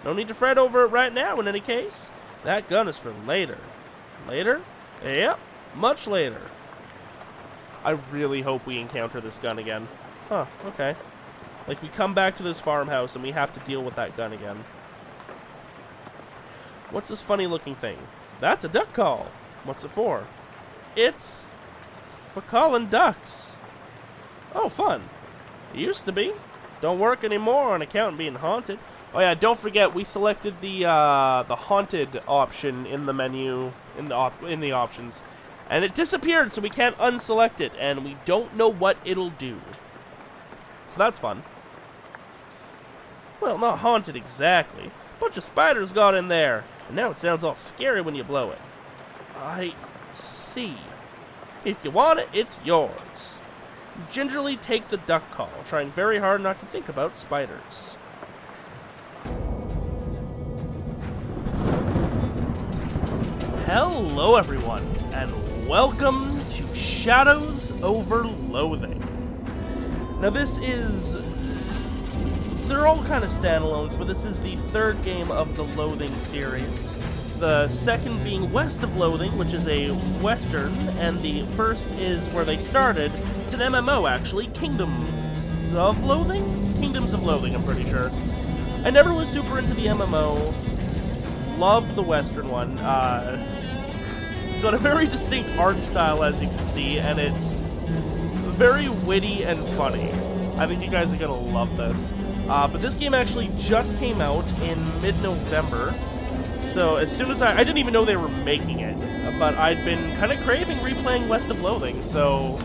No need to fret over it right now in any case. That gun is for later. Later? Yep, much later. I really hope we encounter this gun again. Huh, okay. Like, we come back to this farmhouse and we have to deal with that gun again. What's this funny-looking thing? That's a duck call. What's it for? It's for calling ducks. Oh, fun. It used to be. Don't work anymore on account of being haunted. Oh yeah, don't forget we selected the haunted option in the menu in the options, and it disappeared, so we can't unselect it, and we don't know what it'll do. So that's fun. Well, not haunted exactly. A bunch of spiders got in there, and now it sounds all scary when you blow it. I see. If you want it, it's yours. You gingerly take the duck call, trying very hard not to think about spiders. Hello everyone, and welcome to Shadows Over Loathing. Now this is... they're all kind of standalones, but this is the third game of the Loathing series. The second being West of Loathing, which is a western, and the first is where they started. It's an MMO, actually. Kingdoms of Loathing? Kingdoms of Loathing, I'm pretty sure. I never was super into the MMO. Loved the western one. It's got a very distinct art style, as you can see, and it's very witty and funny. I think you guys are going to love this. But this game actually just came out in mid-November. So as soon as I didn't even know they were making it, but I'd been kind of craving replaying West of Loathing, so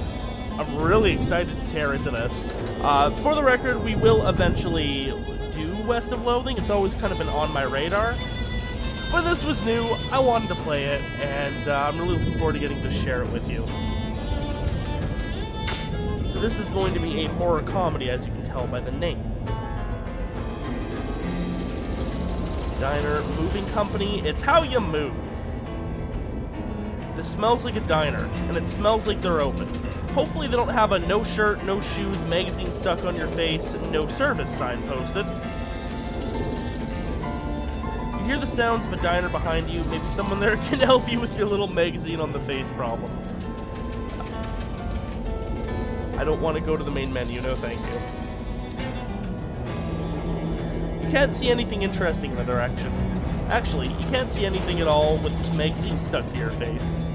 I'm really excited to tear into this. For the record, we will eventually do West of Loathing. It's always kind of been on my radar. But this was new, I wanted to play it, and I'm really looking forward to getting to share it with you. So this is going to be a horror comedy, as you can tell by the name. Diner, moving company, it's how you move. This smells like a diner, and it smells like they're open. Hopefully they don't have a no shirt, no shoes, magazine stuck on your face, no service sign posted. You hear the sounds of a diner behind you, maybe someone there can help you with your little magazine on the face problem. I don't want to go to the main menu, no thank you. You can't see anything interesting in the direction. Actually, you can't see anything at all with this magazine stuck to your face.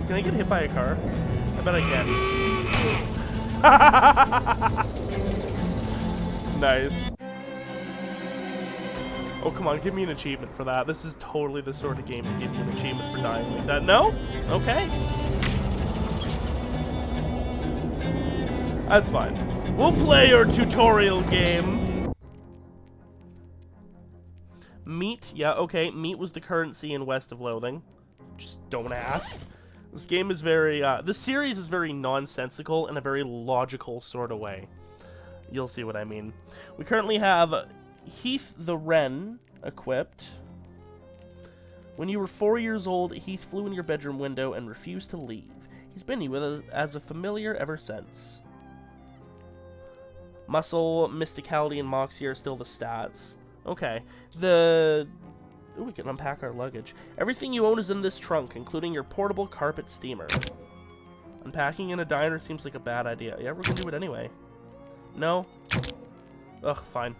Can I get hit by a car? I bet I can. Nice. Oh, come on, give me an achievement for that. This is totally the sort of game to give you an achievement for dying like that. No? Okay. That's fine. We'll play your tutorial game. Meat, yeah, okay. Meat was the currency in West of Loathing. Just don't ask. This game is very, this series is very nonsensical in a very logical sort of way. You'll see what I mean. We currently have Heath the Wren equipped. When you were 4 years old, Heath flew in your bedroom window and refused to leave. He's been with us as a familiar ever since. Muscle, mysticality, and moxie are still the stats. Okay. Ooh, we can unpack our luggage. Everything you own is in this trunk, including your portable carpet steamer. Unpacking in a diner seems like a bad idea. Yeah, we're gonna do it anyway. No? Ugh, fine.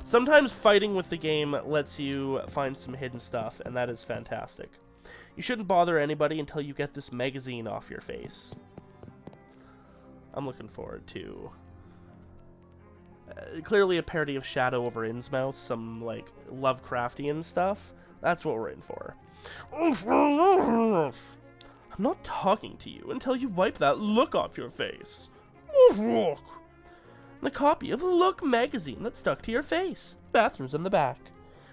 Sometimes fighting with the game lets you find some hidden stuff, and that is fantastic. You shouldn't bother anybody until you get this magazine off your face. I'm looking forward to... clearly a parody of Shadow Over Innsmouth, some, like, Lovecraftian stuff. That's what we're in for. I'm not talking to you until you wipe that look off your face. The copy of Look magazine that's stuck to your face. Bathroom's in the back.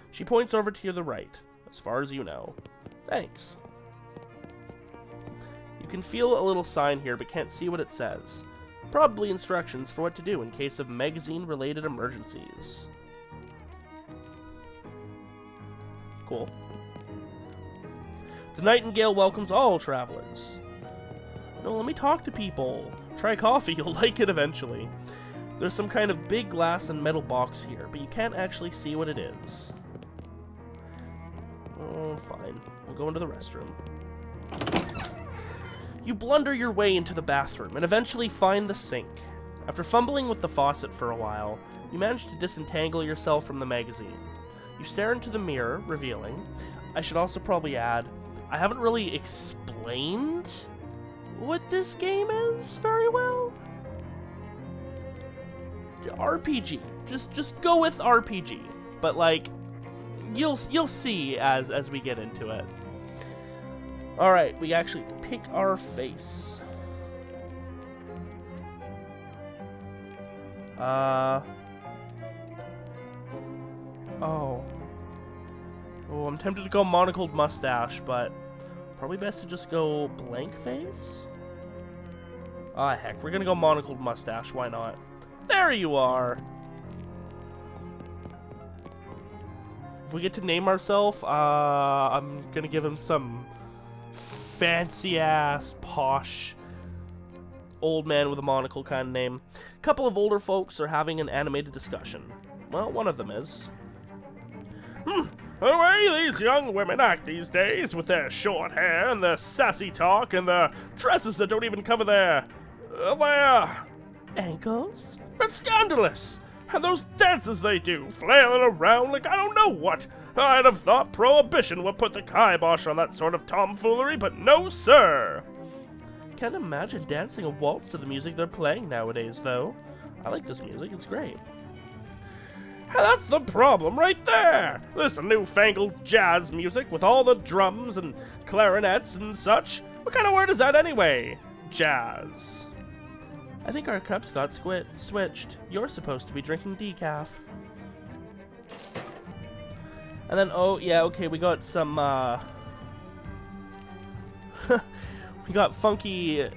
She points over to the right, as far as you know. Thanks. You can feel a little sign here, but can't see what it says. Probably instructions for what to do in case of magazine-related emergencies. Cool. The Nightingale welcomes all travelers. No, let me talk to people. Try coffee, you'll like it eventually. There's some kind of big glass and metal box here, but you can't actually see what it is. Oh, fine. We'll go into the restroom. You blunder your way into the bathroom and eventually find the sink. After fumbling with the faucet for a while, you manage to disentangle yourself from the magazine. You stare into the mirror, revealing. I should also probably add, I haven't really explained what this game is very well. RPG. Just go with RPG. But like, you'll see as we get into it. All right, we actually pick our face. Oh, I'm tempted to go monocled mustache, but probably best to just go blank face. Ah, heck, we're gonna go monocled mustache. Why not? There you are. If we get to name ourselves, I'm gonna give him some fancy-ass, posh, old man with a monocle kind of name. A couple of older folks are having an animated discussion. Well, one of them is. The way these young women act these days, with their short hair and their sassy talk and their dresses that don't even cover their ankles. It's scandalous! And those dances they do, flailing around like I don't know what. I'd have thought Prohibition would put the kibosh on that sort of tomfoolery, but no sir! Can't imagine dancing a waltz to the music they're playing nowadays, though. I like this music, it's great. And that's the problem right there! This newfangled jazz music with all the drums and clarinets and such. What kind of word is that anyway? Jazz. I think our cups got switched. You're supposed to be drinking decaf. And then, oh, yeah, okay, we got some, we got funky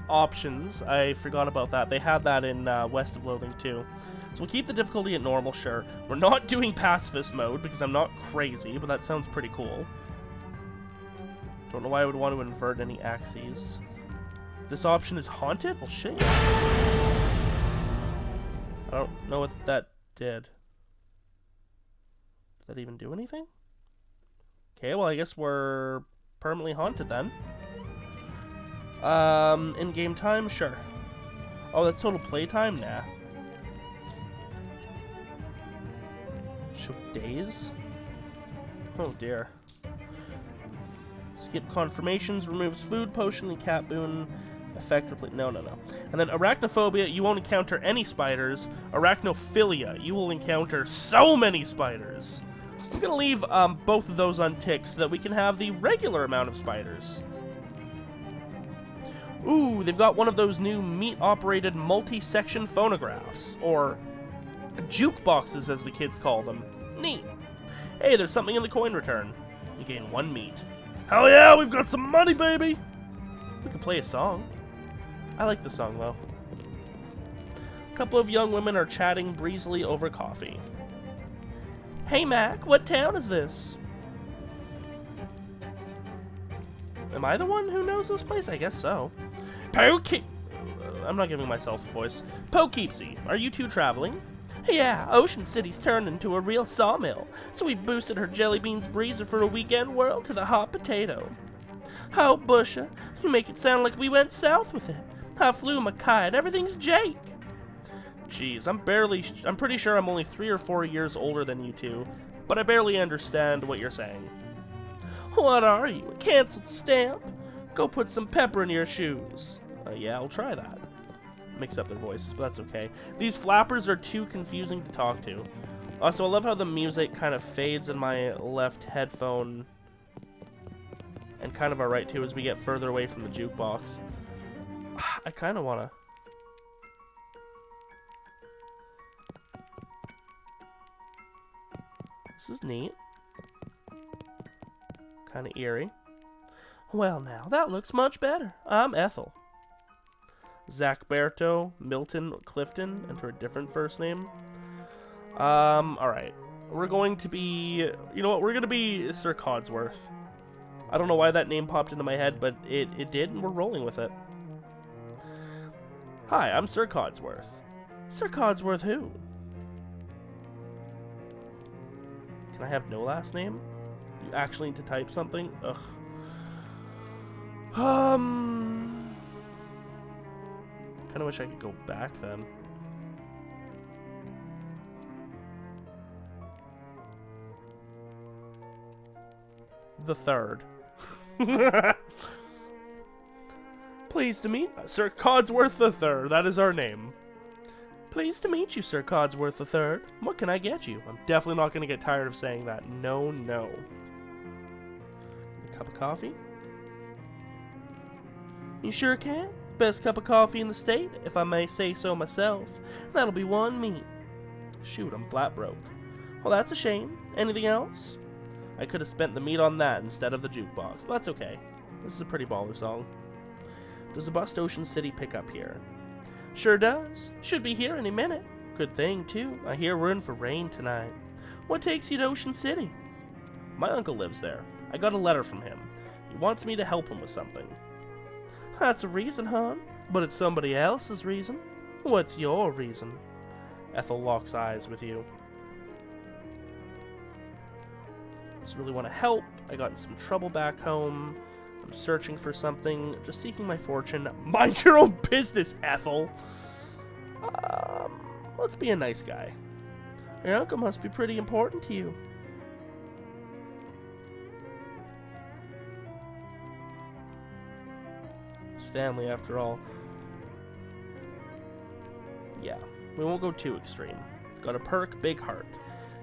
options. I forgot about that. They had that in West of Loathing, too. So we'll keep the difficulty at normal, sure. We're not doing pacifist mode, because I'm not crazy, but that sounds pretty cool. Don't know why I would want to invert any axes. This option is haunted? Well, shit. I don't know what that did. Did that even do anything? Okay, well, I guess we're permanently haunted then. In-game time? Sure. Oh, that's total playtime? Nah. Show days? Oh, dear. Skip confirmations, removes food, potion, and cat boon. Effect replace. No. And then arachnophobia, you won't encounter any spiders. Arachnophilia, you will encounter so many spiders. I'm gonna leave both of those unticked so that we can have the regular amount of spiders. Ooh, they've got one of those new meat-operated multi-section phonographs, or jukeboxes as the kids call them. Neat. Hey, there's something in the coin return. You gain 1 meat. Hell yeah, we've got some money, baby! We can play a song. I like the song, though. A couple of young women are chatting breezily over coffee. Hey, Mac, what town is this? Am I the one who knows this place? I guess so. I'm not giving myself a voice. Poughkeepsie, are you two traveling? Yeah, Ocean City's turned into a real sawmill, so we boosted her jelly beans breezer for a weekend whirl to the hot potato. Oh, Busha, you make it sound like we went south with it. I flew my kite, everything's Jake. Jeez, I'm pretty sure I'm only 3 or 4 years older than you two, but I barely understand what you're saying. What are you, a canceled stamp? Go put some pepper in your shoes. Yeah, I'll try that. Mix up their voices, but that's okay. These flappers are too confusing to talk to. Also, I love how the music kind of fades in my left headphone. And kind of our right, too, as we get further away from the jukebox. I kind of want to... This is neat. Kind of eerie. Well, now, that looks much better. I'm Ethel. Zach Berto, Milton, Clifton, enter a different first name. Alright. We're going to be... You know what? We're going to be Sir Codsworth. I don't know why that name popped into my head, but it did, and we're rolling with it. Hi, I'm Sir Codsworth. Sir Codsworth who? Can I have no last name? You actually need to type something? Ugh. Kinda wish I could go back then. The third. Pleased to meet Sir Codsworth the Third. That is our name. Pleased to meet you, Sir Codsworth the Third. What can I get you? I'm definitely not going to get tired of saying that. No, no. A cup of coffee? You sure can. Best cup of coffee in the state, if I may say so myself. That'll be one me. Shoot, I'm flat broke. Well, that's a shame. Anything else? I could have spent the meat on that instead of the jukebox, but that's okay. This is a pretty baller song. Does the bus to Ocean City pick up here? Sure does. Should be here any minute. Good thing, too. I hear we're in for rain tonight. What takes you to Ocean City? My uncle lives there. I got a letter from him. He wants me to help him with something. That's a reason, hon. But it's somebody else's reason. What's your reason? Ethel locks eyes with you. Just really want to help. I got in some trouble back home. I'm searching for something, just seeking my fortune. Mind your own business, Ethel! Let's be a nice guy. Your uncle must be pretty important to you. His family, after all. Yeah, we won't go too extreme. Got a perk, big heart.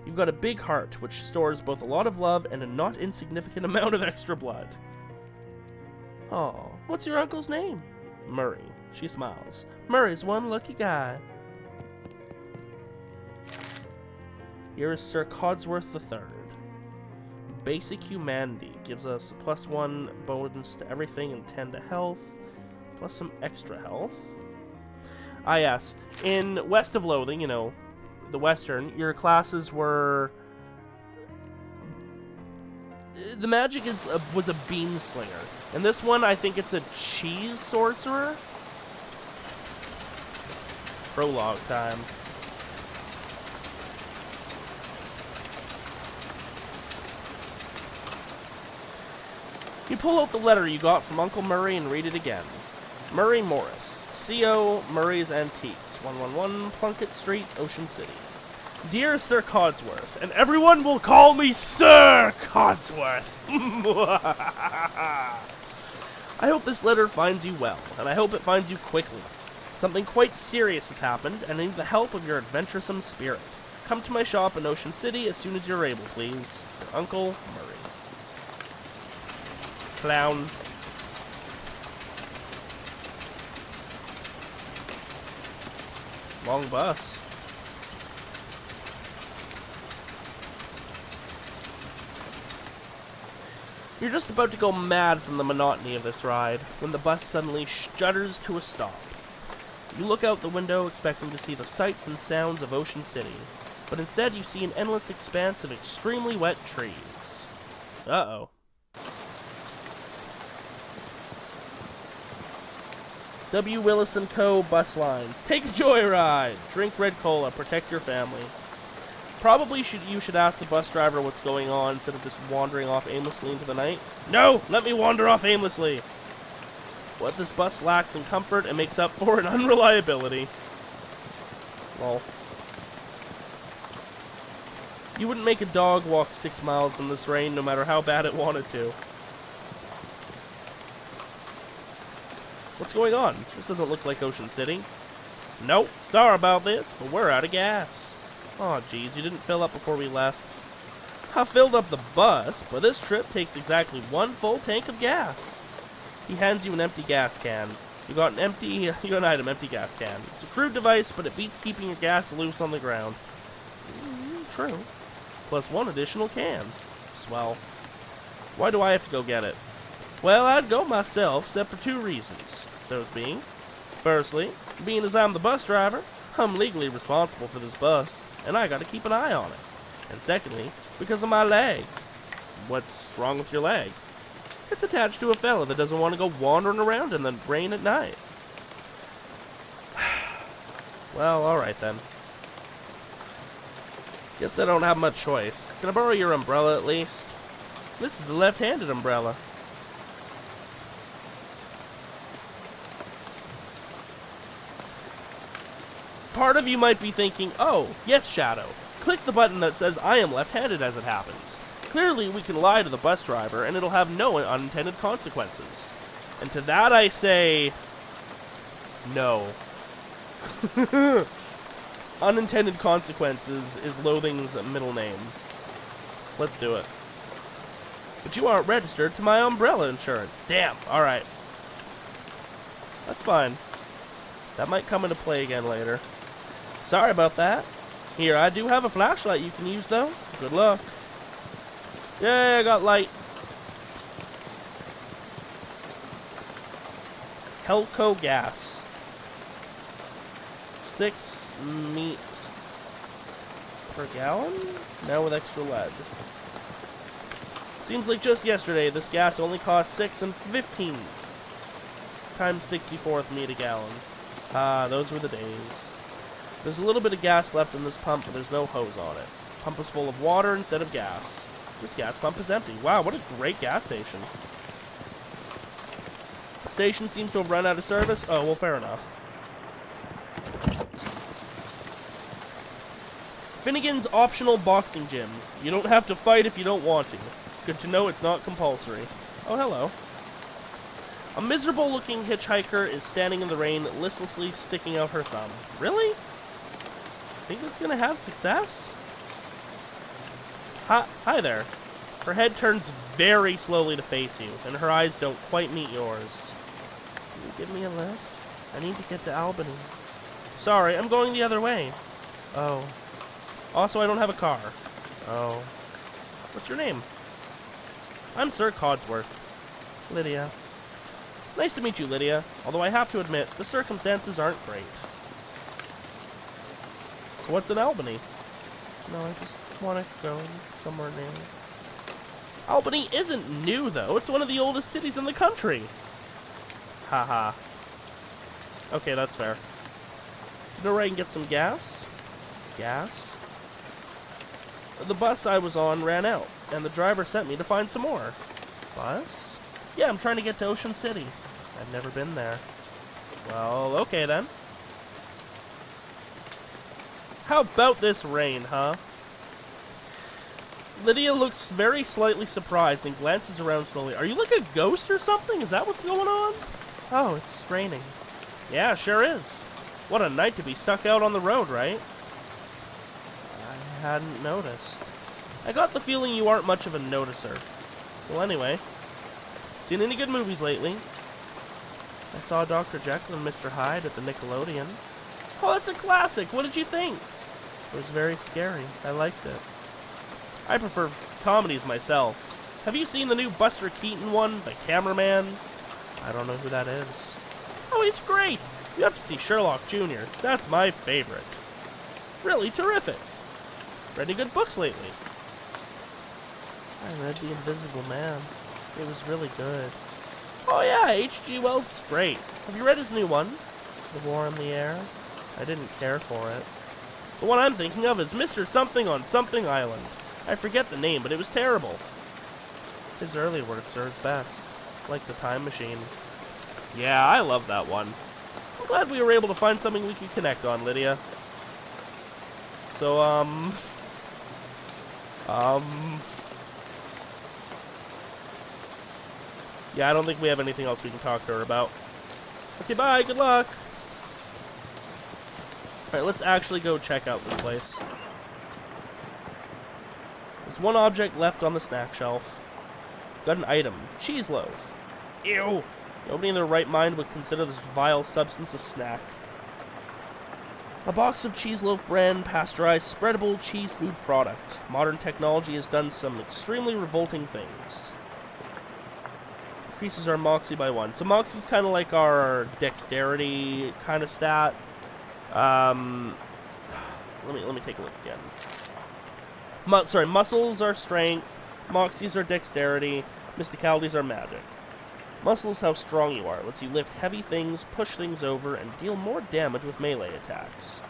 You've got a big heart, which stores both a lot of love and a not insignificant amount of extra blood. Oh, what's your uncle's name? Murray. She smiles. Murray's one lucky guy. Here is Sir Codsworth III. Basic humanity gives us a +1 bonus to everything and 10 to health, plus some extra health. Ah yes, in West of Loathing, you know, the Western, your classes were... The magic was a beam slinger. And this one, I think it's a cheese sorcerer. Prologue time. You pull out the letter you got from Uncle Murray and read it again. Murray Morris, C.O. Murray's Antiques, 111 Plunkett Street, Ocean City. Dear Sir Codsworth, and everyone will call me Sir Codsworth. I hope this letter finds you well, and I hope it finds you quickly. Something quite serious has happened, and I need the help of your adventuresome spirit. Come to my shop in Ocean City as soon as you're able, please. Your Uncle Murray. Clown. Long bus. You're just about to go mad from the monotony of this ride, when the bus suddenly shudders to a stop. You look out the window expecting to see the sights and sounds of Ocean City, but instead you see an endless expanse of extremely wet trees. Uh-oh. W. Willis & Co. bus lines. Take a joyride! Drink red cola, protect your family. Probably you should ask the bus driver what's going on instead of just wandering off aimlessly into the night. No! Let me wander off aimlessly! What this bus lacks in comfort, it makes up for in unreliability. Lol. You wouldn't make a dog walk 6 miles in this rain no matter how bad it wanted to. What's going on? This doesn't look like Ocean City. Nope, sorry about this, but we're out of gas. Aw, geez, you didn't fill up before we left. I filled up the bus, but this trip takes exactly 1 full tank of gas. He hands you an empty gas can. You got an item, empty gas can. It's a crude device, but it beats keeping your gas loose on the ground. True. Plus 1 additional can. Swell. Why do I have to go get it? Well, I'd go myself, except for 2 reasons. Those being, firstly, being as I'm the bus driver, I'm legally responsible for this bus, and I gotta keep an eye on it. And secondly, because of my leg. What's wrong with your leg? It's attached to a fella that doesn't want to go wandering around in the rain at night. Well, alright then. Guess I don't have much choice. Can I borrow your umbrella at least? This is a left-handed umbrella. Part of you might be thinking, oh, yes, Shadow. Click the button that says I am left-handed as it happens. Clearly, we can lie to the bus driver and it'll have no unintended consequences. And to that I say, no. Unintended consequences is Loathing's middle name. Let's do it. But you aren't registered to my umbrella insurance. Damn, alright. That's fine. That might come into play again later. Sorry about that. Here, I do have a flashlight you can use, though. Good luck. Yay, I got light. Helco gas. 6 meat per gallon? Now with extra lead. Seems like just yesterday, this gas only cost 6 and 15 times 64th meat a gallon. Ah, those were the days. There's a little bit of gas left in this pump, but there's no hose on it. Pump is full of water instead of gas. This gas pump is empty. Wow, what a great gas station. Station seems to have run out of service. Oh, well, fair enough. Finnegan's optional boxing gym. You don't have to fight if you don't want to. Good to know it's not compulsory. Oh, hello. A miserable-looking hitchhiker is standing in the rain, listlessly sticking out her thumb. Really? Think that's gonna have success? Hi there. Her head turns very slowly to face you, and her eyes don't quite meet yours. Can you give me a lift? I need to get to Albany. Sorry, I'm going the other way. Oh. Also, I don't have a car. Oh. What's your name? I'm Sir Codsworth. Lydia. Nice to meet you, Lydia. Although I have to admit, the circumstances aren't great. What's in Albany? No, I just want to go somewhere new. Albany isn't new, though. It's one of the oldest cities in the country. Haha. Okay, that's fair. You know where I can get some gas? Gas? The bus I was on ran out, and the driver sent me to find some more. Bus? Yeah, I'm trying to get to Ocean City. I've never been there. Well, okay then. How about this rain, huh? Lydia looks very slightly surprised and glances around slowly. Are you like a ghost or something? Is that what's going on? Oh, it's raining. Yeah, sure is. What a night to be stuck out on the road, right? I hadn't noticed. I got the feeling you aren't much of a noticer. Well, anyway. Seen any good movies lately? I saw Dr. Jekyll and Mr. Hyde at the Nickelodeon. Oh, that's a classic. What did you think? It was very scary. I liked it. I prefer comedies myself. Have you seen the new Buster Keaton one, The Cameraman? I don't know who that is. Oh, he's great! You have to see Sherlock Jr. That's my favorite. Really terrific. Read any good books lately? I read The Invisible Man. It was really good. Oh yeah, H.G. Wells is great. Have you read his new one? The War in the Air? I didn't care for it. The one I'm thinking of is Mr. Something on Something Island. I forget the name, but it was terrible. His early works are his best. Like The Time Machine. Yeah, I love that one. I'm glad we were able to find something we could connect on, Lydia. So, yeah, I don't think we have anything else we can talk to her about. Okay, bye, good luck! Alright, let's actually go check out this place. There's one object left on the snack shelf. Got an item. Cheese loaf. Ew! Nobody in their right mind would consider this vile substance a snack. A box of cheese loaf brand, pasteurized, spreadable cheese food product. Modern technology has done some extremely revolting things. Increases our moxie by 1. So moxie's kind of like our dexterity kind of stat. Let me take a look again. Muscles are strength, moxies are dexterity, mysticalities are magic. Muscle is how strong you are. It lets you lift heavy things, push things over, and deal more damage with melee attacks.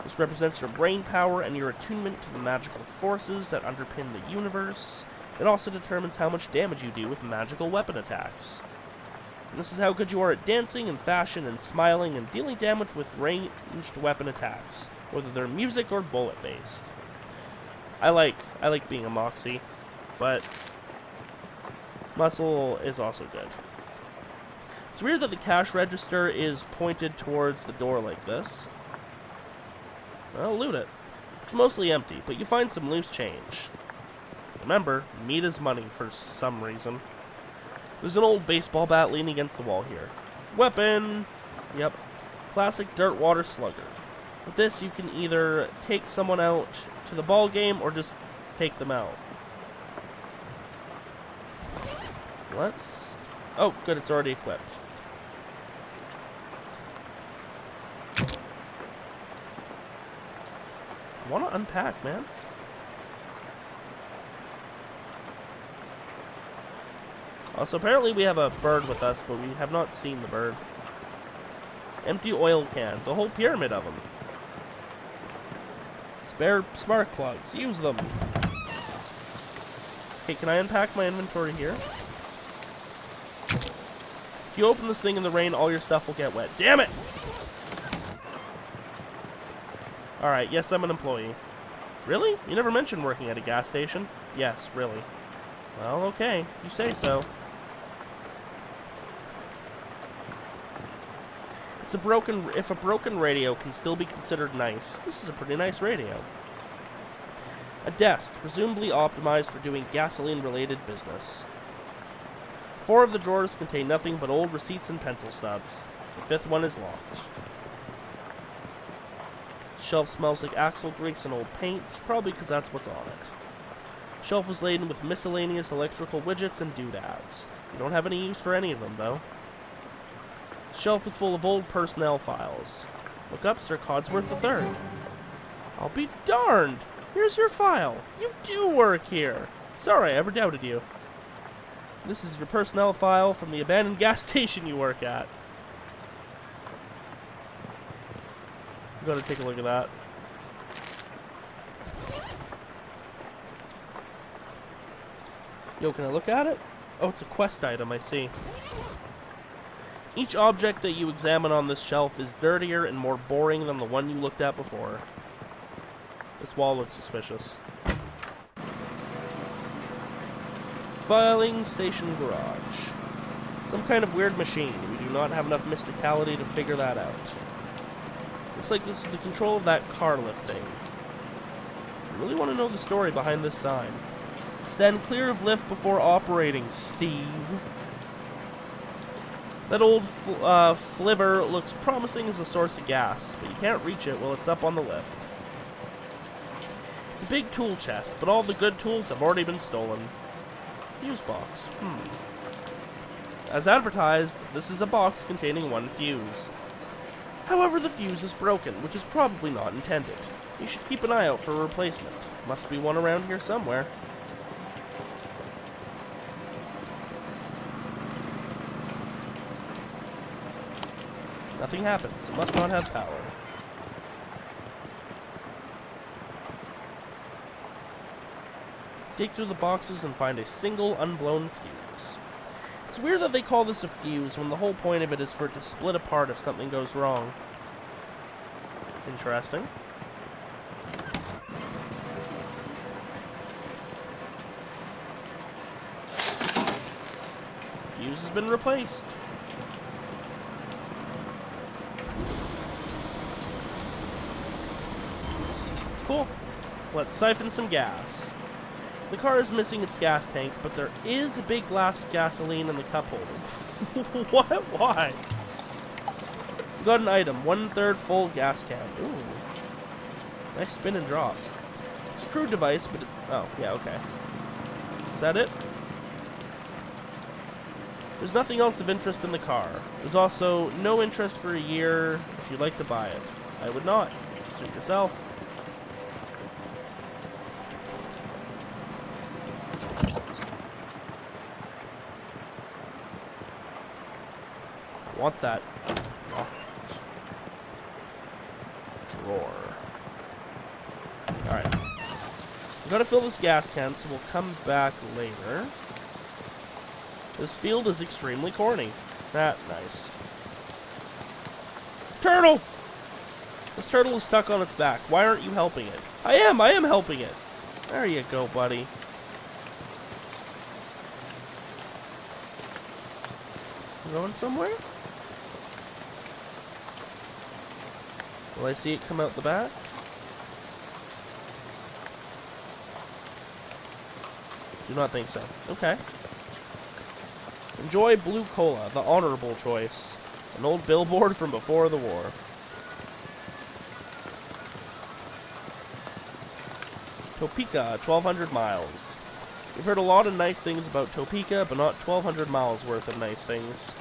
This represents your brain power and your attunement to the magical forces that underpin the universe. It also determines how much damage you do with magical weapon attacks. And this is how good you are at dancing and fashion and smiling and dealing damage with ranged weapon attacks, whether they're music or bullet-based. I like being a Moxie, but Muscle is also good. It's weird that the cash register is pointed towards the door like this. Well, loot it. It's mostly empty, but you find some loose change. Remember, meat is money for some reason. There's an old baseball bat leaning against the wall here. Weapon! Yep. Classic dirt water slugger. With this, you can either take someone out to the ball game or just take them out. Let's... Oh, good, it's already equipped. I want to unpack, man. Also, apparently we have a bird with us, but we have not seen the bird. Empty oil cans, a whole pyramid of them. Spare spark plugs, use them. Okay, can I unpack my inventory here? If you open this thing in the rain, all your stuff will get wet. Damn it! Alright, yes, I'm an employee. Really? You never mentioned working at a gas station? Yes, really. Well, okay, if you say so. If a broken radio can still be considered nice, this is a pretty nice radio. A desk, presumably optimized for doing gasoline-related business. 4 of the drawers contain nothing but old receipts and pencil stubs. The 5th one is locked. The shelf smells like axle grease and old paint, probably because that's what's on it. The shelf was laden with miscellaneous electrical widgets and doodads. You don't have any use for any of them, though. The shelf is full of old personnel files. Look up Sir Codsworth III. I'll be darned! Here's your file. You do work here. Sorry, I ever doubted you. This is your personnel file from the abandoned gas station you work at. I'm gonna take a look at that. Yo, can I look at it? Oh, it's a quest item, I see. Each object that you examine on this shelf is dirtier and more boring than the one you looked at before. This wall looks suspicious. Filing station garage. Some kind of weird machine. We do not have enough mysticality to figure that out. Looks like this is the control of that car lift thing. I really want to know the story behind this sign. Stand clear of lift before operating, Steve. That old flivver looks promising as a source of gas, but you can't reach it while it's up on the lift. It's a big tool chest, but all the good tools have already been stolen. Fuse box. As advertised, this is a box containing 1 fuse. However, the fuse is broken, which is probably not intended. You should keep an eye out for a replacement. Must be one around here somewhere. Nothing happens. It must not have power. Dig through the boxes and find a single unblown fuse. It's weird that they call this a fuse when the whole point of it is for it to split apart if something goes wrong. Interesting. Fuse has been replaced. Cool. Let's siphon some got. The car is missing its gas tank, but there is a big glass of gasoline in the cup holder. What? Why? We got an item. 1/3 full gas can. Ooh. Nice spin and drop. It's a crude device, but oh, yeah, okay. Is that it? There's nothing else of interest in the car. There's also no interest for a year if you'd like to buy it. I would not. Suit yourself. want that locked drawer. Alright. We've got to fill this gas can, so we'll come back later. This field is extremely corny. Nice. Turtle! This turtle is stuck on its back. Why aren't you helping it? I am helping it. There you go, buddy. Going somewhere? Will I see it come out the back? Do not think so. Okay. Enjoy Blue Cola, the honorable choice. An old billboard from before the war. Topeka, 1,200 miles. We've heard a lot of nice things about Topeka, but not 1,200 miles worth of nice things.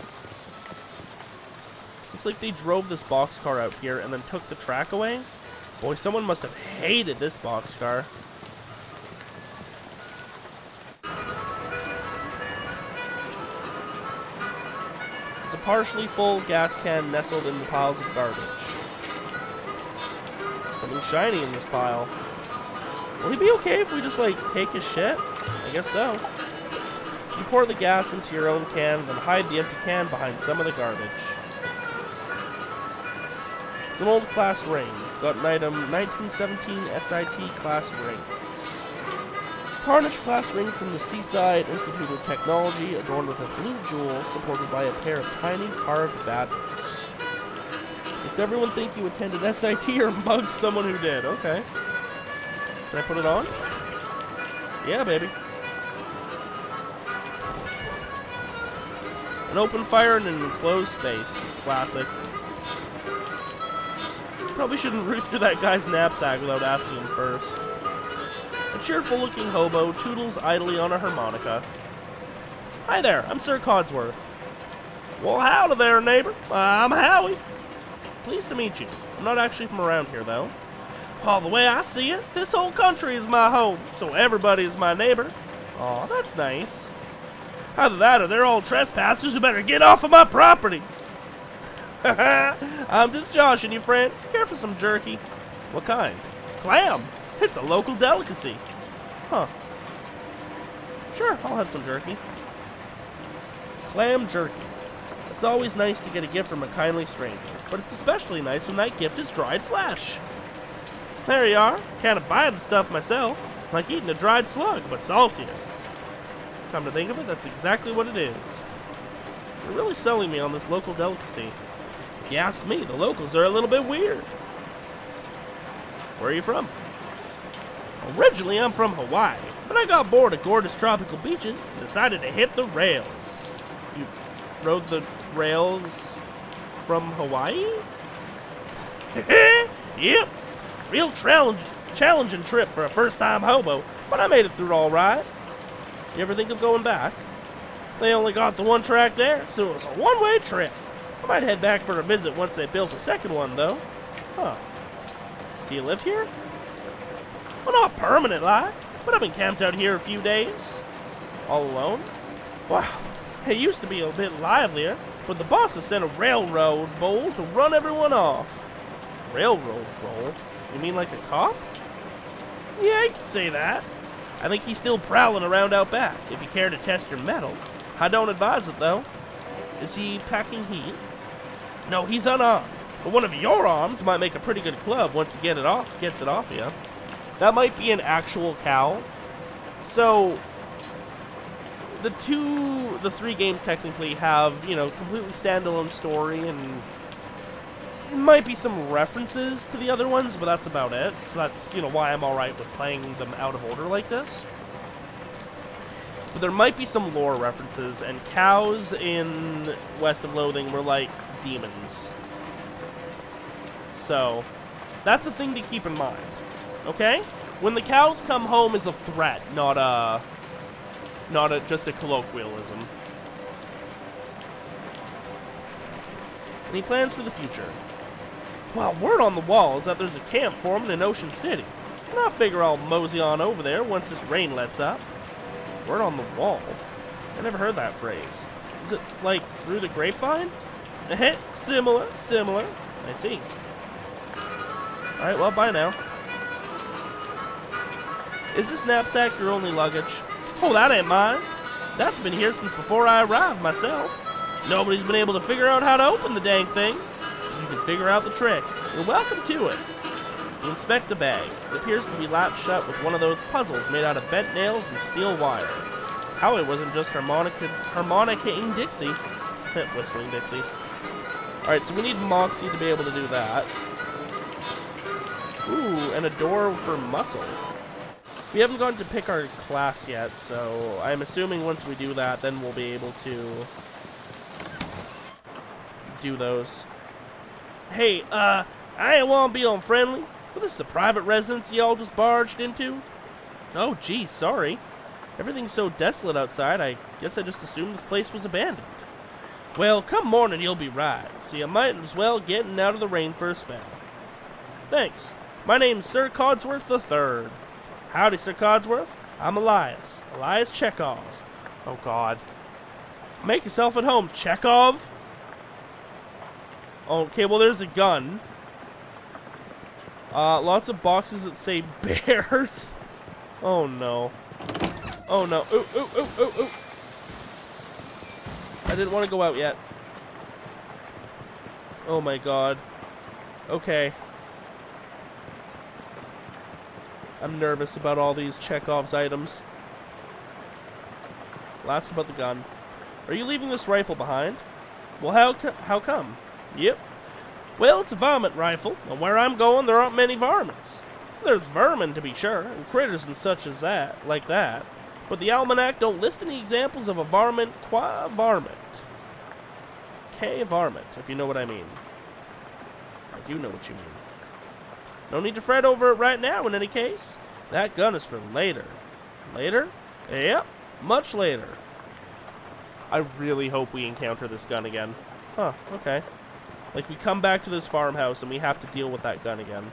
Looks like they drove this boxcar out here and then took the track away. Boy, someone must have hated this boxcar. It's a partially full gas can nestled in the piles of garbage. Something shiny in this pile. Will he be okay if we just, like, take his shit? I guess so. You pour the gas into your own can, then hide the empty can behind some of the garbage. It's an old class ring. Got an item 1917 SIT class ring. Tarnished class ring from the Seaside Institute of Technology, adorned with a blue jewel, supported by a pair of tiny carved batteries. Does everyone think you attended SIT or mugged someone who did? Okay. Can I put it on? Yeah, baby. An open fire in an enclosed space. Classic. Probably shouldn't root through that guy's knapsack without asking him first. A cheerful-looking hobo toodles idly on a harmonica. Hi there, I'm Sir Codsworth. Well, howdy there, neighbor. I'm Howie. Pleased to meet you. I'm not actually from around here, though. Well, the way I see it, this whole country is my home, so everybody is my neighbor. Aw, that's nice. Either that or they're all trespassers who better get off of my property. I'm just joshing you, friend. Care for some jerky? What kind? Clam. It's a local delicacy. Huh. Sure, I'll have some jerky. Clam jerky. It's always nice to get a gift from a kindly stranger, but it's especially nice when that gift is dried flesh. There you are. Can't abide the stuff myself. Like eating a dried slug, but saltier. Come to think of it, that's exactly what it is. You're really selling me on this local delicacy. If you ask me, the locals are a little bit weird. Where are you from? Originally, I'm from Hawaii, but I got bored of gorgeous tropical beaches and decided to hit the rails. You rode the rails from Hawaii? Yep. Real challenging trip for a first-time hobo, but I made it through all right. You ever think of going back? They only got the one track there, so it was a one-way trip. I might head back for a visit once they built a second one, though. Huh. Do you live here? Well, not permanent, like, but I've been camped out here a few days. All alone? Wow, it used to be a bit livelier, but the boss has sent a railroad bull to run everyone off. Railroad bull? You mean like a cop? Yeah, you can say that. I think he's still prowling around out back, if you care to test your mettle. I don't advise it, though. Is he packing heat? No, he's unarmed. But one of your arms might make a pretty good club once you gets it off you. That might be an actual cow. So, the three games technically have, you know, completely standalone story, and there might be some references to the other ones, but that's about it. So that's, you know, why I'm alright with playing them out of order like this. But there might be some lore references, and cows in West of Loathing were like demons. So, that's a thing to keep in mind. Okay? When the cows come home is a threat, not just a colloquialism. Any plans for the future? Well, word on the wall is that there's a camp forming in Ocean City. And I figure I'll mosey on over there once this rain lets up. Word on the wall? I never heard that phrase. Is it, like, through the grapevine? Similar. I see. Alright, well, bye now. Is this knapsack your only luggage? Oh, that ain't mine. That's been here since before I arrived myself. Nobody's been able to figure out how to open the dang thing. You can figure out the trick. You're welcome to it. You inspect the bag. It appears to be latched shut with one of those puzzles made out of bent nails and steel wire. How it wasn't just harmonica-ing Dixie. Whistling Dixie. Alright, so we need Moxie to be able to do that. Ooh, and a door for muscle. We haven't gone to pick our class yet, so I'm assuming once we do that, then we'll be able to do those. Hey, I ain't want to be unfriendly, but this is a private residence y'all just barged into? Oh, gee, sorry. Everything's so desolate outside, I guess I just assumed this place was abandoned. Well, come morning you'll be right, so you might as well get out of the rain for a spell. Thanks. My name's Sir Codsworth III. Howdy, Sir Codsworth. I'm Elias. Elias Chekhov. Oh, God. Make yourself at home, Chekhov. Okay, well, there's a gun. Lots of boxes that say bears. Oh, no. Oh, no. Ooh, ooh, ooh, ooh, ooh. I didn't want to go out yet. Oh, my God. Okay. I'm nervous about all these Chekhov's items. I'll ask about the gun. Are you leaving this rifle behind? Well, how come? Yep. Well, it's a varmint rifle, and where I'm going, there aren't many varmints. There's vermin, to be sure, and critters and such as that, like that. But the almanac don't list any examples of a varmint qua varmint. K varmint, if you know what I mean. I do know what you mean. No need to fret over it right now, in any case. That gun is for later. Later? Yep, much later. I really hope we encounter this gun again. Huh, okay. Like, we come back to this farmhouse and we have to deal with that gun again.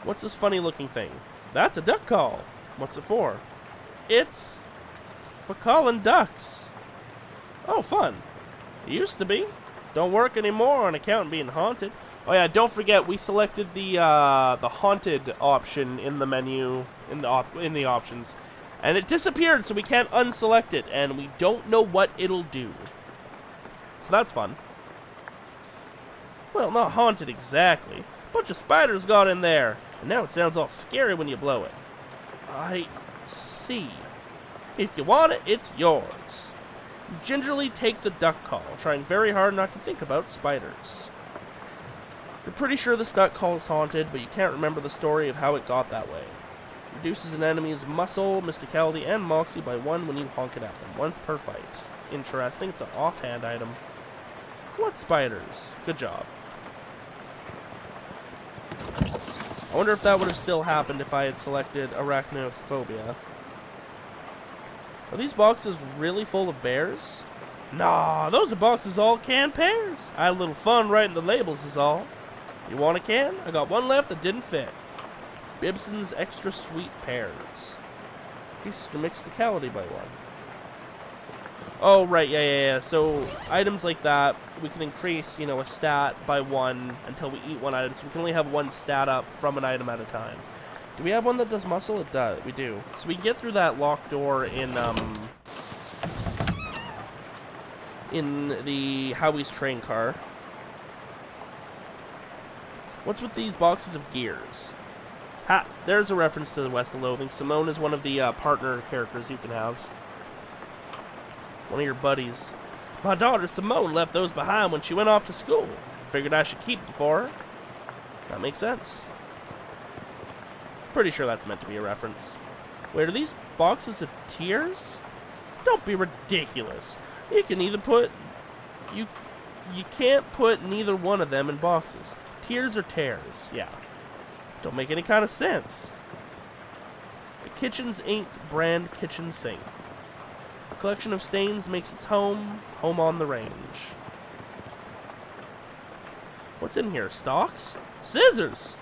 What's this funny-looking thing? That's a duck call. What's it for? It's for calling ducks. Oh, fun. It used to be. Don't work anymore on account of being haunted. Oh yeah, don't forget we selected the haunted option in the menu in the options, and it disappeared, so we can't unselect it, and we don't know what it'll do. So that's fun. Well, not haunted exactly. A bunch of spiders got in there, and now it sounds all scary when you blow it. I see. If you want it, it's yours. You gingerly take the duck call, trying very hard not to think about spiders. You're pretty sure this duck call is haunted, but you can't remember the story of how it got that way. Reduces an enemy's muscle, mysticality, and moxie by 1 when you honk it at them, once per fight. Interesting, it's an offhand item. What spiders? Good job. I wonder if that would have still happened if I had selected arachnophobia. Are these boxes really full of bears? Nah, those are boxes all canned pears. I had a little fun writing the labels is all. You want a can? I got one left that didn't fit. Bibson's Extra Sweet Pears. Increases your mysticality by 1. Oh, right, yeah. So, items like that, we can increase, a stat by 1 until we eat one item. So we can only have 1 stat up from an item at a time. Do we have one that does muscle? It does. We do. So we can get through that locked door in the Howie's train car. What's with these boxes of gears? Ha! There's a reference to the West of Loathing. Simone is one of the partner characters you can have. One of your buddies. My daughter Simone left those behind when she went off to school. Figured I should keep them for her. That makes sense. Pretty sure that's meant to be a reference. Wait, are these boxes of tears? Don't be ridiculous. You can either put... You can't put neither one of them in boxes. Tears or tears, yeah. Don't make any kind of sense. The Kitchens Inc. brand kitchen sink. A collection of stains makes its home on the range. What's in here? Stalks? Scissors!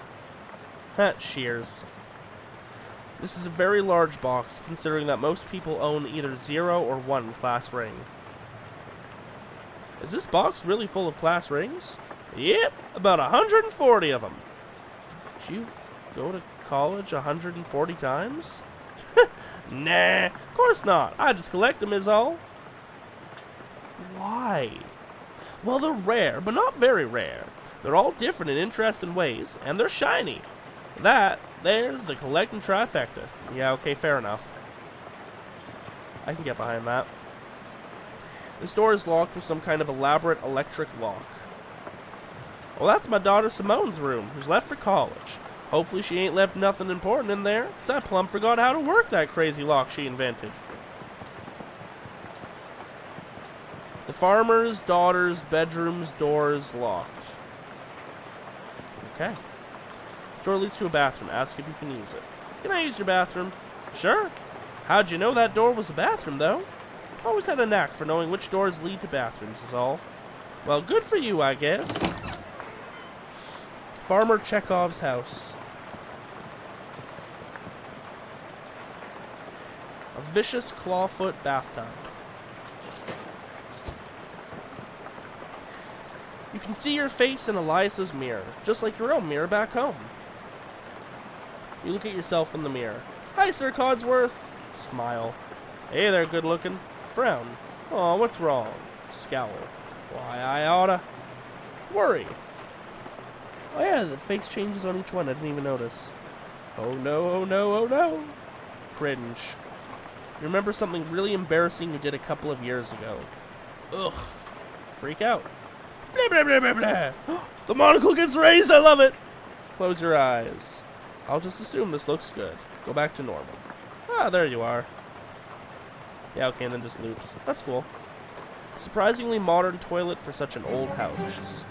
Shears. This is a very large box, considering that most people own either 0 or 1 class ring. Is this box really full of class rings? Yep, about 140 of them. Did you go to college 140 times? Nah, of course not. I just collect them is all. Why? Well, they're rare, but not very rare. They're all different in interesting ways, and they're shiny. There's the collecting trifecta. Yeah, okay, fair enough. I can get behind that. This door is locked with some kind of elaborate electric lock. Well, that's my daughter Simone's room, who's left for college. Hopefully she ain't left nothing important in there, because I plumb forgot how to work that crazy lock she invented. The farmer's daughter's bedroom's door is locked. Okay. This door leads to a bathroom. Ask if you can use it. Can I use your bathroom? Sure. How'd you know that door was a bathroom, though? I've always had a knack for knowing which doors lead to bathrooms, is all. Well, good for you, I guess. Farmer Chekhov's house. A vicious clawfoot bathtub. You can see your face in Elias's mirror, just like your own mirror back home. You look at yourself in the mirror. Hi, Sir Codsworth. Smile. Hey there, good looking. Frown. Oh, what's wrong? Scowl. Why, I oughta worry. Oh yeah, the face changes on each one. I didn't even notice. Oh no, oh no, oh no. Cringe. You remember something really embarrassing you did a couple of years ago. Ugh. Freak out. Blah, blah, blah, blah, blah. The monocle gets raised. I love it. Close your eyes. I'll just assume this looks good. Go back to normal. Ah, there you are. Yeah, okay, and then just loops. That's cool. Surprisingly modern toilet for such an old house.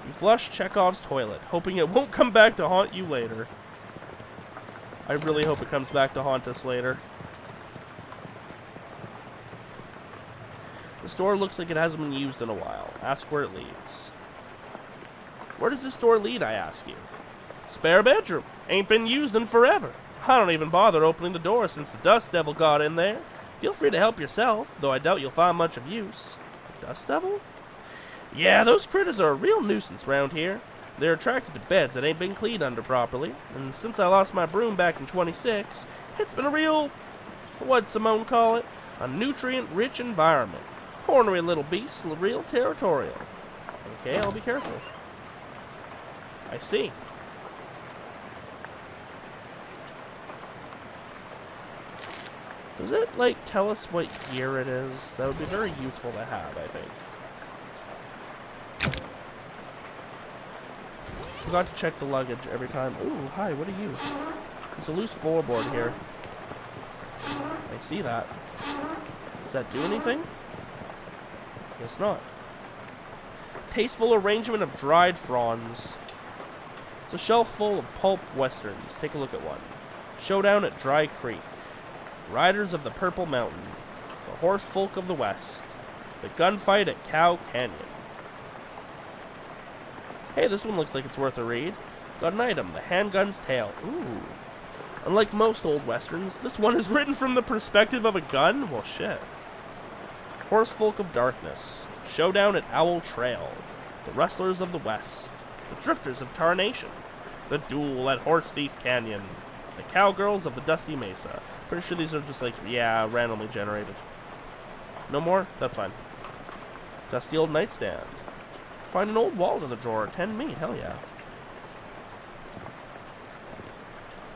You flush Chekhov's toilet, hoping it won't come back to haunt you later. I really hope it comes back to haunt us later. This door looks like it hasn't been used in a while. Ask where it leads. Where does this door lead, I ask you? Spare bedroom. Ain't been used in forever. I don't even bother opening the door since the dust devil got in there. Feel free to help yourself, though I doubt you'll find much of use. Dust devil? Yeah, those critters are a real nuisance round here. They're attracted to beds that ain't been cleaned under properly, and since I lost my broom back in 26, it's been a real, what'd Simone call it? A nutrient-rich environment. Ornery little beasts, real territorial. Okay, I'll be careful. I see. Does it, like, tell us what year it is? That would be very useful to have, I think. Forgot to check the luggage every time. Ooh, hi, what are you? There's a loose floorboard here. I see that. Does that do anything? Guess not. Tasteful arrangement of dried fronds. It's a shelf full of pulp westerns. Take a look at one. Showdown at Dry Creek. Riders of the Purple Mountain. The Horse Folk of the West. The Gunfight at Cow Canyon. Hey, this one looks like it's worth a read. Got an item, the Handgun's Tale. Ooh. Unlike most old westerns, this one is written from the perspective of a gun? Well, shit. Horse Folk of Darkness. Showdown at Owl Trail. The Rustlers of the West. The Drifters of Tarnation. The Duel at Horse Thief Canyon. The Cowgirls of the Dusty Mesa. Pretty sure these are just like, yeah, randomly generated. No more? That's fine. Dusty Old Nightstand. Find an old wallet in the drawer. 10 meat. Hell yeah.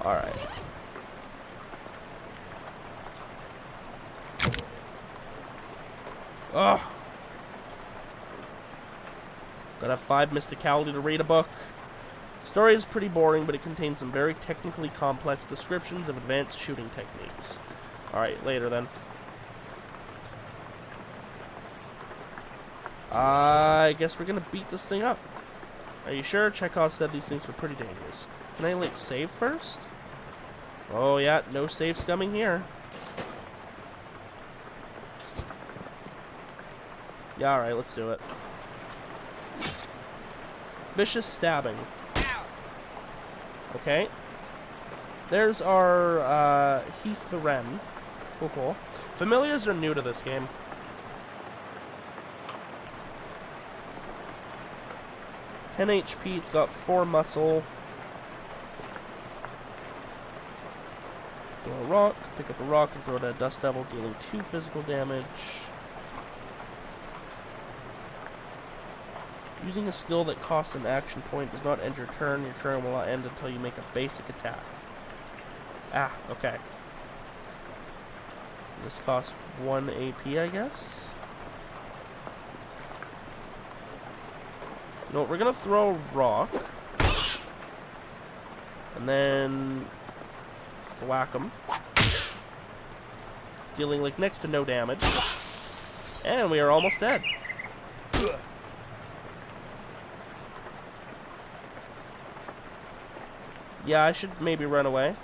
Alright. Ugh. Gotta have 5 mysticality to read a book. The story is pretty boring, but it contains some very technically complex descriptions of advanced shooting techniques. Alright, later then. I guess we're gonna beat this thing up. Are you sure? Chekhov said these things were pretty dangerous. Can I, like, save first? Oh, yeah, no save scumming here. Yeah, alright, let's do it. Vicious stabbing. Okay. There's our, Heath the Wren. Cool, cool. Familiars are new to this game. 10 HP, it's got 4 muscle. Throw a rock, pick up a rock and throw it at a Dust Devil, dealing 2 physical damage. Using a skill that costs an action point does not end your turn. Your turn will not end until you make a basic attack. Ah, okay. This costs 1 AP, I guess. You know what, we're gonna throw a rock. And then thwack him. Dealing like next to no damage. And we are almost dead. Yeah, I should maybe run away.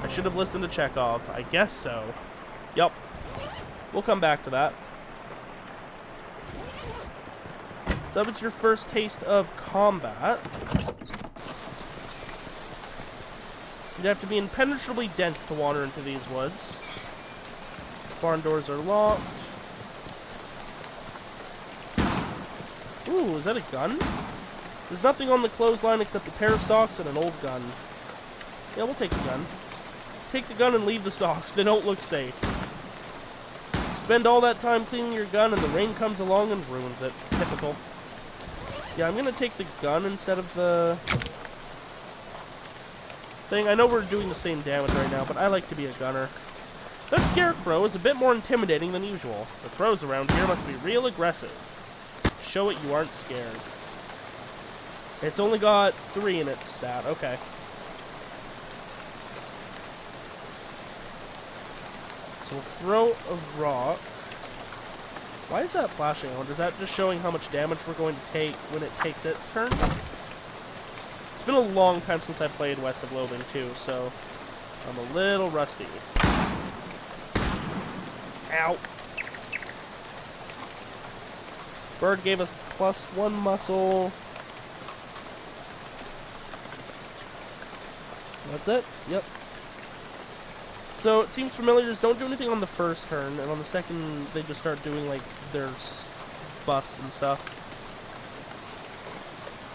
I should have listened to Chekhov. I guess so. Yup. We'll come back to that. So that was your first taste of combat. You'd have to be impenetrably dense to wander into these woods. Barn doors are locked. Ooh, is that a gun? There's nothing on the clothesline except a pair of socks and an old gun. Yeah, we'll take the gun. Take the gun and leave the socks. They don't look safe. Spend all that time cleaning your gun and the rain comes along and ruins it. Typical. Yeah, I'm gonna take the gun instead of the thing. I know we're doing the same damage right now, but I like to be a gunner. That scarecrow is a bit more intimidating than usual. The crows around here must be real aggressive. Show it you aren't scared. It's only got 3 in its stat. Okay. So we'll throw a rock. Why is that flashing? I wonder, is that just showing how much damage we're going to take when it takes its turn? It's been a long time since I played West of Loathing too, so I'm a little rusty. Ow. Bird gave us +1 muscle. That's it? Yep. So it seems familiar. Just don't do anything on the first turn, and on the second they just start doing like their buffs and stuff.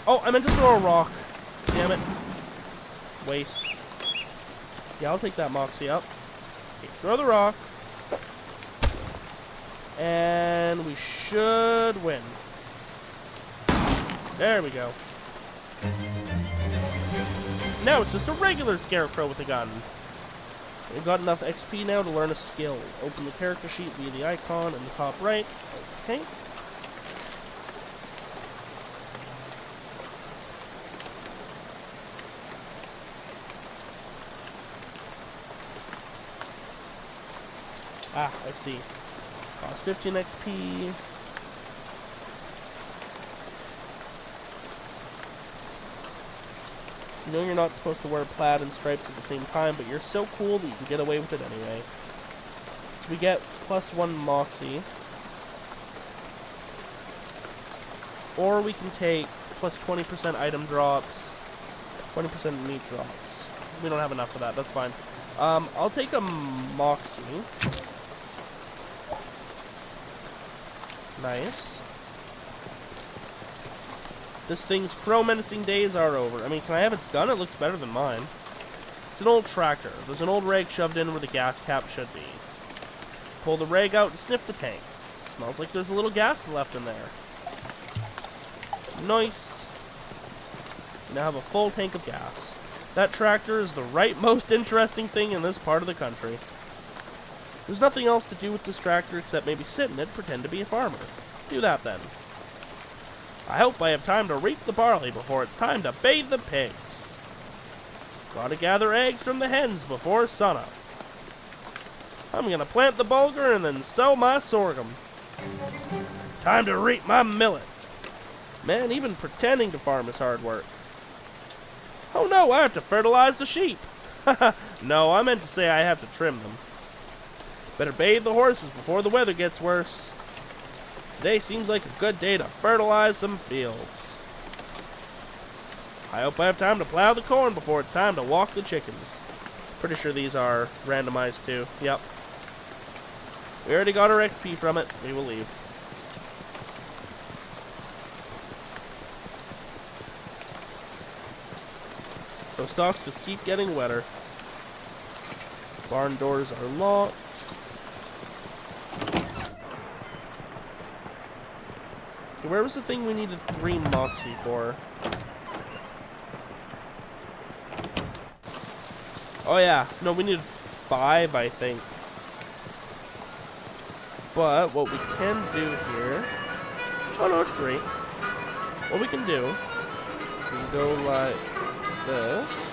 Oh, I meant to throw a rock. Damn it. Waste. Yeah, I'll take that Moxie up. Okay, throw the rock. And we should win. There we go. Now it's just a regular scarecrow with a gun. We've got enough XP now to learn a skill. Open the character sheet via the icon in the top right. Okay. Ah, I see. Cost 15 XP. You know you're not supposed to wear plaid and stripes at the same time, but you're so cool that you can get away with it anyway. So we get +1 Moxie. Or we can take +20% item drops, 20% meat drops. We don't have enough of that, that's fine. I'll take a Moxie. Nice. This thing's crow menacing days are over. I mean, can I have its gun? It looks better than mine. It's an old tractor. There's an old rag shoved in where the gas cap should be. Pull the rag out and sniff the tank. Smells like there's a little gas left in there. Nice. We now have a full tank of gas. That tractor is the right most interesting thing in this part of the country. There's nothing else to do with this tractor except maybe sit in it and pretend to be a farmer. Do that then. I hope I have time to reap the barley before it's time to bathe the pigs. Gotta gather eggs from the hens before sunup. I'm gonna plant the bulgur and then sow my sorghum. Time to reap my millet. Man, even pretending to farm is hard work. Oh no, I have to fertilize the sheep. No, I meant to say I have to trim them. Better bathe the horses before the weather gets worse. Today seems like a good day to fertilize some fields. I hope I have time to plow the corn before it's time to walk the chickens. Pretty sure these are randomized too. Yep. We already got our XP from it. We will leave. Those stocks just keep getting wetter. Barn doors are locked. Okay, where was the thing we needed 3 Moxie for? Oh yeah, no, we needed 5, I think. But what we can do here... Oh no, it's 3. What we can do is go like this.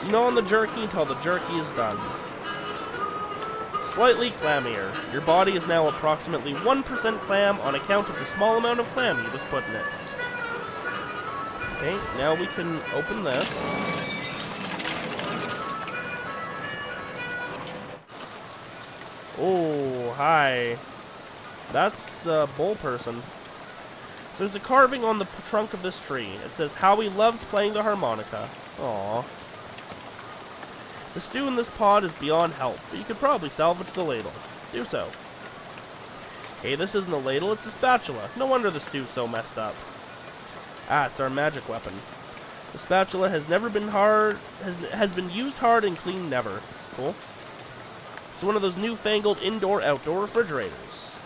No on the jerky until the jerky is done. Slightly clammier. Your body is now approximately 1% clam on account of the small amount of clam you just put in it. Okay, now we can open this. Oh, hi. That's a bull person. There's a carving on the trunk of this tree. It says, "Howie loves playing the harmonica." Aww. The stew in this pot is beyond help, but you could probably salvage the ladle. Do so. Hey, this isn't a ladle, it's a spatula. No wonder the stew's so messed up. Ah, it's our magic weapon. The spatula has never been has been used hard and clean never. Cool. It's one of those newfangled indoor-outdoor refrigerators.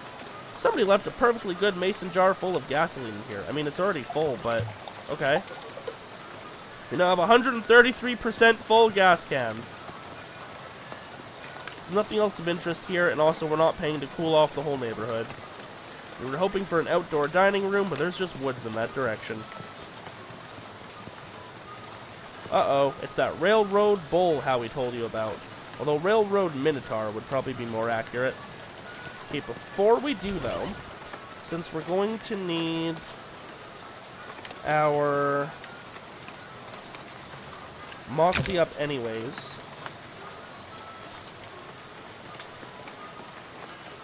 Somebody left a perfectly good mason jar full of gasoline in here. I mean, it's already full, but okay. We now have 133% full gas can. There's nothing else of interest here, and also we're not paying to cool off the whole neighborhood. We were hoping for an outdoor dining room, but there's just woods in that direction. Uh-oh, it's that railroad bull Howie told you about. Although railroad minotaur would probably be more accurate. Okay, before we do though, since we're going to need our Moxie up anyways.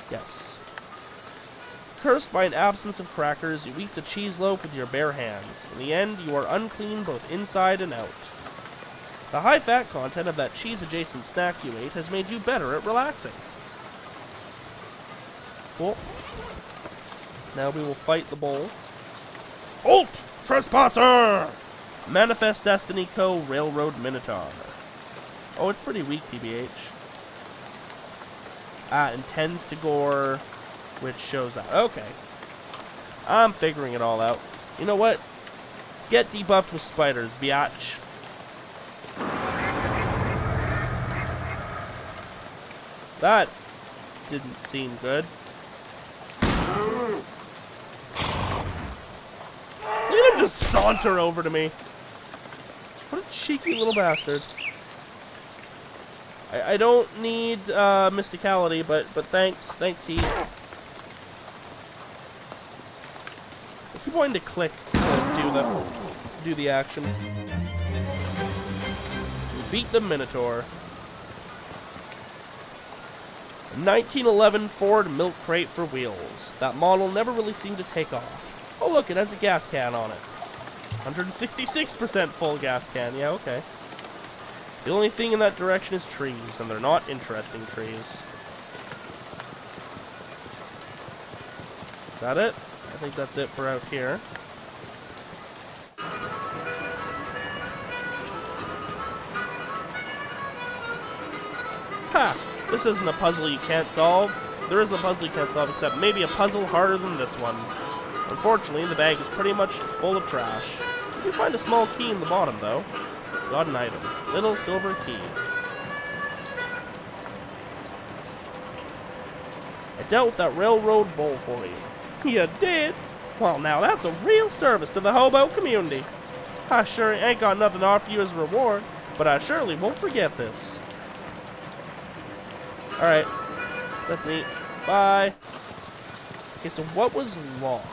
Yes. Cursed by an absence of crackers, you eat the cheese loaf with your bare hands. In the end, you are unclean both inside and out. The high fat content of that cheese-adjacent snack you ate has made you better at relaxing. Cool. Now we will fight the bull. Halt! Trespasser! Manifest Destiny Co. Railroad Minotaur. Oh, it's pretty weak, TBH. Ah, intends to gore, which shows that. Okay. I'm figuring it all out. You know what? Get debuffed with spiders, biatch. That didn't seem good. Look at him just saunter over to me. What a cheeky little bastard. I don't need mysticality, but thanks Heath. I keep wanting to click to do the action. Beat the Minotaur. A 1911 Ford milk crate for wheels. That model never really seemed to take off. Oh look, it has a gas can on it. 166% full gas can. Yeah, okay. The only thing in that direction is trees, and they're not interesting trees. Is that it? I think that's it for out here. Ha! This isn't a puzzle you can't solve. There isn't a puzzle you can't solve, except maybe a puzzle harder than this one. Unfortunately, the bag is pretty much just full of trash. You find a small key in the bottom, though. Got an item. Little silver key. I dealt with that railroad bull for you. You did? Well, now that's a real service to the hobo community. I sure ain't got nothing to offer you as a reward, but I surely won't forget this. Alright. That's neat. Bye. Okay, so what was locked?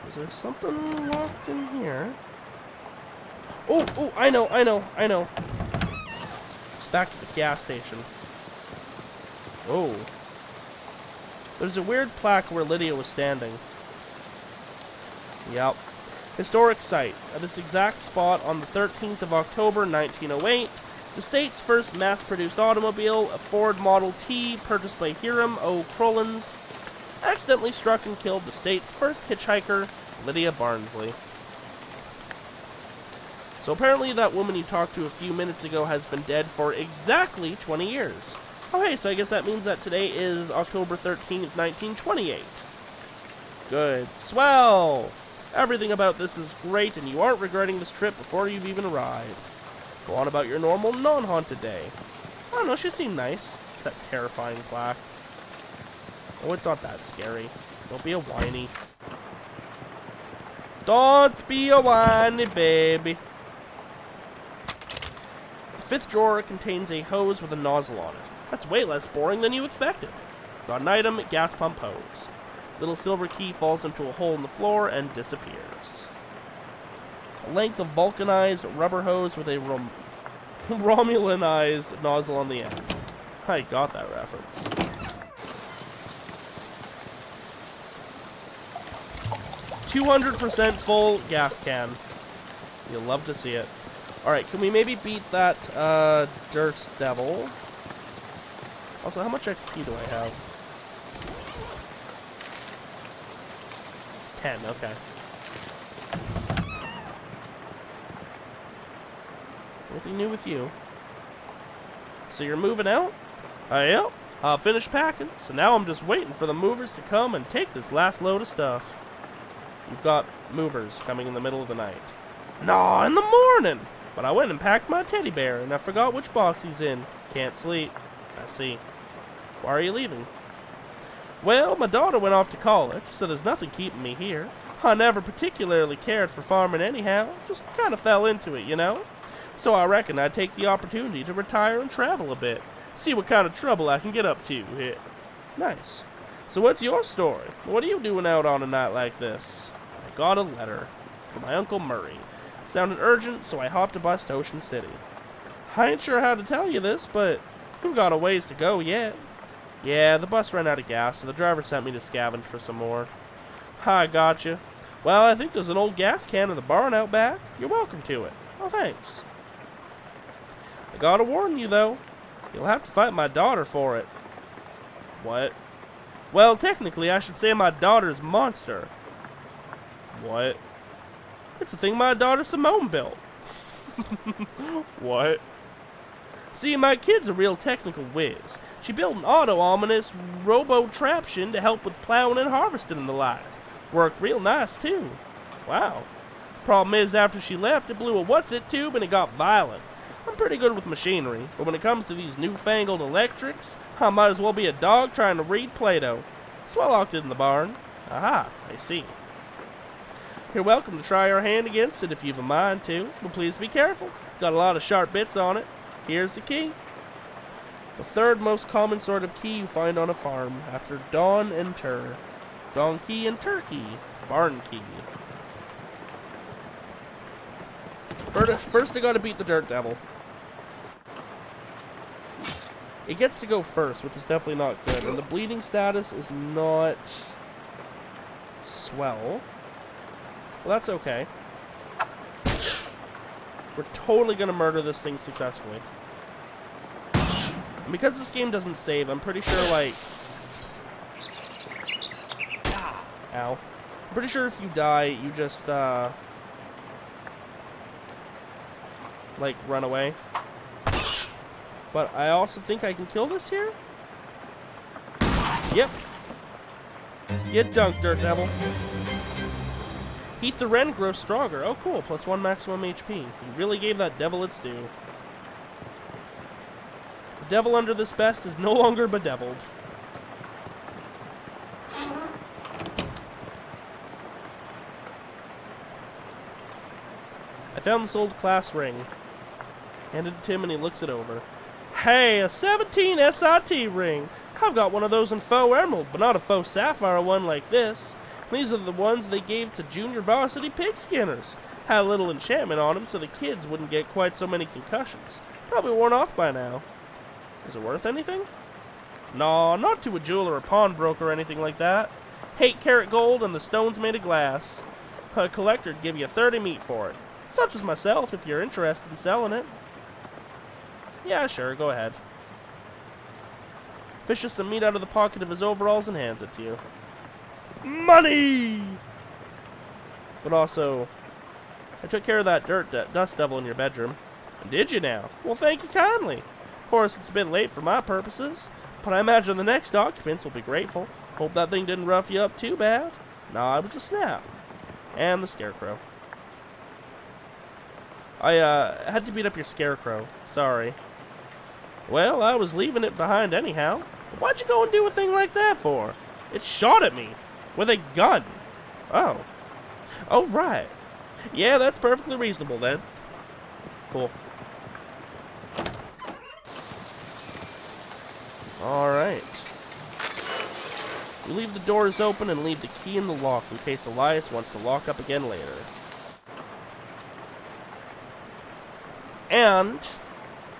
Is there something locked in here? Oh, I know. It's back to the gas station. Oh. There's a weird plaque where Lydia was standing. Yep. Historic site. At this exact spot on the 13th of October, 1908, the state's first mass-produced automobile, a Ford Model T purchased by Hiram O. Crollins, accidentally struck and killed the state's first hitchhiker, Lydia Barnsley. So apparently that woman you talked to a few minutes ago has been dead for exactly 20 years. Okay, so I guess that means that today is October 13th, 1928. Good. Swell! Everything about this is great, and you aren't regretting this trip before you've even arrived. Go on about your normal, non-haunted day. I don't know, she seemed nice. It's that terrifying plaque. Oh, it's not that scary. Don't be a whiny. Don't be a whiny baby. The fifth drawer contains a hose with a nozzle on it. That's way less boring than you expected. Got an item, gas pump hose. Little silver key falls into a hole in the floor and disappears. A length of vulcanized rubber hose with a Romulanized nozzle on the end. I got that reference. "200% full gas can." You'll love to see it. Alright, can we maybe beat that Dirt Devil? Also, how much XP do I have? 10, okay. Anything new with you? So you're moving out? Yep. I'll finish packing, so now I'm just waiting for the movers to come and take this last load of stuff. You've got movers coming in the middle of the night. Nah, in the morning! But I went and packed my teddy bear, and I forgot which box he's in. Can't sleep. I see. Why are you leaving? Well, my daughter went off to college, so there's nothing keeping me here. I never particularly cared for farming anyhow, just kind of fell into it, you know? So I reckon I'd take the opportunity to retire and travel a bit, see what kind of trouble I can get up to here. Nice. So what's your story? What are you doing out on a night like this? I got a letter from my Uncle Murray. It sounded urgent, so I hopped a bus to Ocean City. I ain't sure how to tell you this, but you've got a ways to go yet. Yeah, the bus ran out of gas, so the driver sent me to scavenge for some more. I gotcha. Well, I think there's an old gas can in the barn out back. You're welcome to it. Oh, thanks. I gotta warn you, though. You'll have to fight my daughter for it. What? Well, technically, I should say my daughter's monster. What? It's a thing my daughter Simone built. What? See, my kid's a real technical whiz. She built an auto-ominous robo-traption to help with plowing and harvesting and the like. Worked real nice, too. Wow. Problem is, after she left, it blew a what's-it tube and it got violent. I'm pretty good with machinery, but when it comes to these newfangled electrics, I might as well be a dog trying to read Play-Doh. So I locked it in the barn. Aha, I see. You're welcome to try your hand against it if you've a mind to, but please be careful. It's got a lot of sharp bits on it. Here's the key. The third most common sort of key you find on a farm, after dawn and donkey and turkey. Barn key. First I gotta beat the Dirt Devil. It gets to go first, which is definitely not good. And the bleeding status is not swell. Well, that's okay. We're totally gonna murder this thing successfully. And because this game doesn't save, I'm pretty sure, like... Ow. I'm pretty sure if you die, you just, like, run away. But I also think I can kill this here? Yep. Get dunked, Dirt Devil. Heath the Wren grows stronger. Oh, cool. +1 maximum HP. You really gave that devil its due. The devil under this best is no longer bedeviled. I found this old class ring. Handed it to him and he looks it over. Hey, a 17 SIT ring. I've got one of those in faux emerald, but not a faux sapphire one like this. These are the ones they gave to junior varsity pig skinners. Had a little enchantment on them so the kids wouldn't get quite so many concussions. Probably worn off by now. Is it worth anything? No, not to a jeweler or pawnbroker or anything like that. 8 karat gold and the stone's made of glass. A collector'd give you 30 meat for it. Such as myself, if you're interested in selling it. Yeah, sure, go ahead. Fishes some meat out of the pocket of his overalls and hands it to you. Money! But also, I took care of that dust devil in your bedroom. Did you now? Well, thank you kindly. Of course, it's a bit late for my purposes, but I imagine the next occupants will be grateful. Hope that thing didn't rough you up too bad. Nah, it was a snap. And the scarecrow. I had to beat up your scarecrow. Sorry. Well, I was leaving it behind anyhow. But why'd you go and do a thing like that for? It shot at me. With a gun. Oh. Oh, right. Yeah, that's perfectly reasonable then. Cool. Alright. We leave the doors open and leave the key in the lock in case Elias wants to lock up again later. And,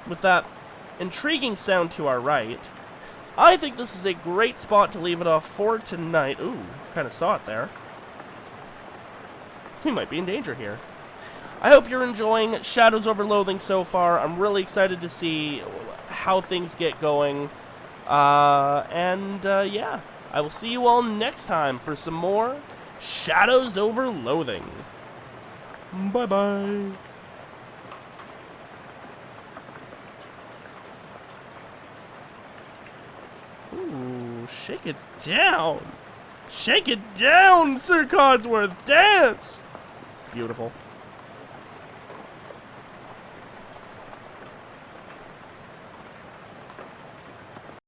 with that intriguing sound to our right, I think this is a great spot to leave it off for tonight. Ooh, kind of saw it there. We might be in danger here. I hope you're enjoying Shadows Over Loathing so far. I'm really excited to see how things get going. Yeah, I will see you all next time for some more Shadows Over Loathing. Bye-bye. Ooh, shake it down. Shake it down, Sir Codsworth. Dance. Beautiful.